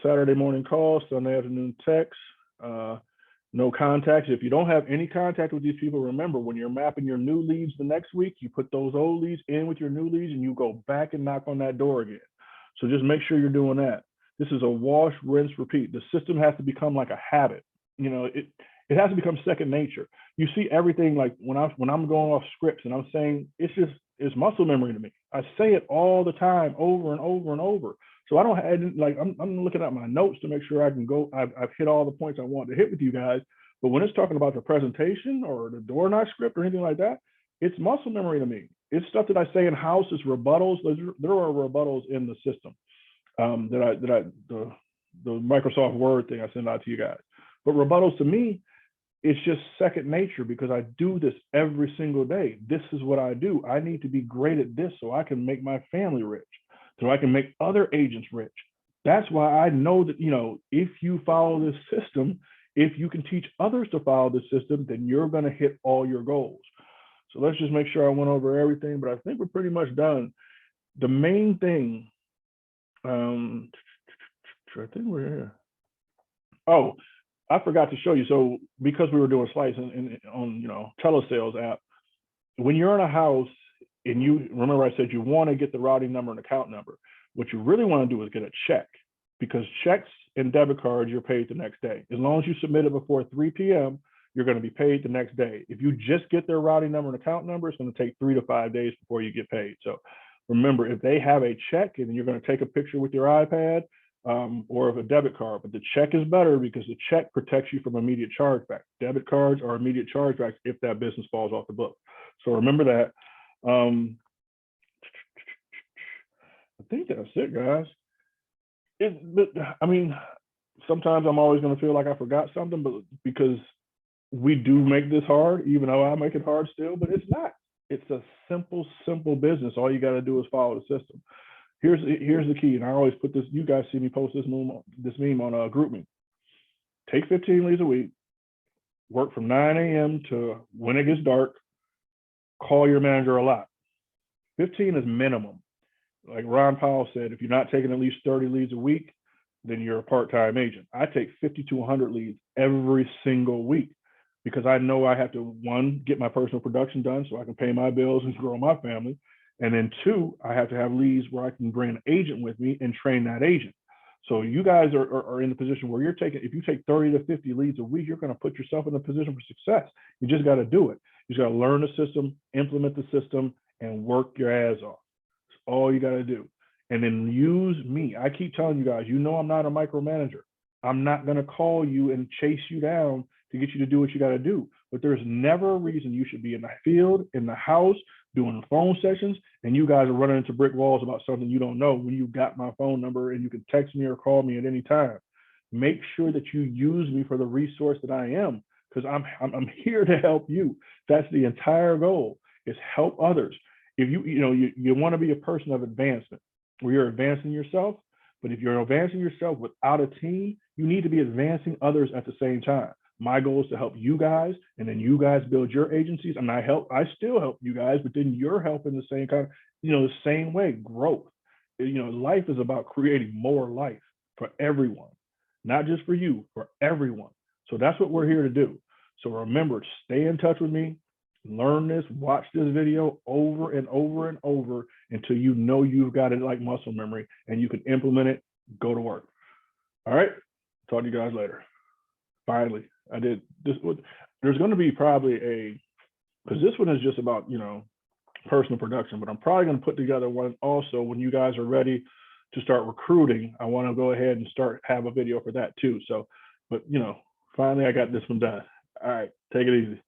Saturday morning calls, Sunday afternoon text. No contacts. If you don't have any contact with these people, remember when you're mapping your new leads the next week, you put those old leads in with your new leads and you go back and knock on that door again. So just make sure you're doing that. This is a wash, rinse, repeat. The system has to become like a habit. It has to become second nature. You see everything, like when I'm going off scripts and I'm saying, it's muscle memory to me. I say it all the time, over and over and over. So I'm looking at my notes to make sure I can go. I've hit all the points I want to hit with you guys. But when it's talking about the presentation or the door knock script or anything like that, it's muscle memory to me. It's stuff that I say in house. It's rebuttals. There are rebuttals in the system the Microsoft Word thing I send out to you guys. But rebuttals to me, it's just second nature because I do this every single day. This is what I do. I need to be great at this so I can make my family rich, so I can make other agents rich. That's why I know that, if you follow this system, if you can teach others to follow this system, then you're going to hit all your goals. So let's just make sure I went over everything, but I think we're pretty much done. The main thing, I think we're here. Oh, I forgot to show you. So because we were doing slice on telesales app, when you're in a house and you remember I said you want to get the routing number and account number, what you really want to do is get a check, because checks and debit cards you're paid the next day. As long as you submit it before 3 p.m., you're going to be paid the next day. If you just get their routing number and account number, it's going to take 3 to 5 days before you get paid. So remember, if they have a check and you're going to take a picture with your iPad, or of a debit card, but the check is better because the check protects you from immediate chargeback. Debit cards are immediate chargebacks if that business falls off the book. So remember that. I think that's it, guys. Sometimes I'm always going to feel like I forgot something, but because we do make this hard, even though I make it hard still, but it's not. It's a simple business. All you got to do is follow the system. Here's the key, and I always put this. You guys see me post this meme on GroupMe. Take 15 leads a week, work from 9 a.m. to when it gets dark. Call your manager a lot. 15 is minimum. Like Ron Powell said, if you're not taking at least 30 leads a week, then you're a part-time agent. I take 50 to 100 leads every single week because I know I have to, one, get my personal production done so I can pay my bills and grow my family. And then two, I have to have leads where I can bring an agent with me and train that agent. So you guys are in the position where if you take 30 to 50 leads a week, you're going to put yourself in a position for success. You just got to do it. You just got to learn the system, implement the system, and work your ass off. That's all you got to do. And then use me. I keep telling you guys, I'm not a micromanager. I'm not going to call you and chase you down to get you to do what you got to do. But there's never a reason you should be in the field, in the house, doing phone sessions, and you guys are running into brick walls about something you don't know when you got my phone number and you can text me or call me at any time. Make sure that you use me for the resource that I am, because I'm here to help you. That's the entire goal, is help others. If you want to be a person of advancement, where you're advancing yourself, but if you're advancing yourself without a team, you need to be advancing others at the same time. My goal is to help you guys, and then you guys build your agencies, and I still help you guys, but then you're helping the same kind of, the same way, growth. Life is about creating more life for everyone, not just for you, for everyone. So that's what we're here to do. So remember, stay in touch with me, learn this, watch this video over and over and over until you've got it like muscle memory and you can implement it, go to work. All right, talk to you guys later. Finally, I did this. There's going to be probably because this one is just about, personal production, but I'm probably going to put together one also when you guys are ready to start recruiting. I want to go ahead and have a video for that too. So, but finally I got this one done. All right, take it easy.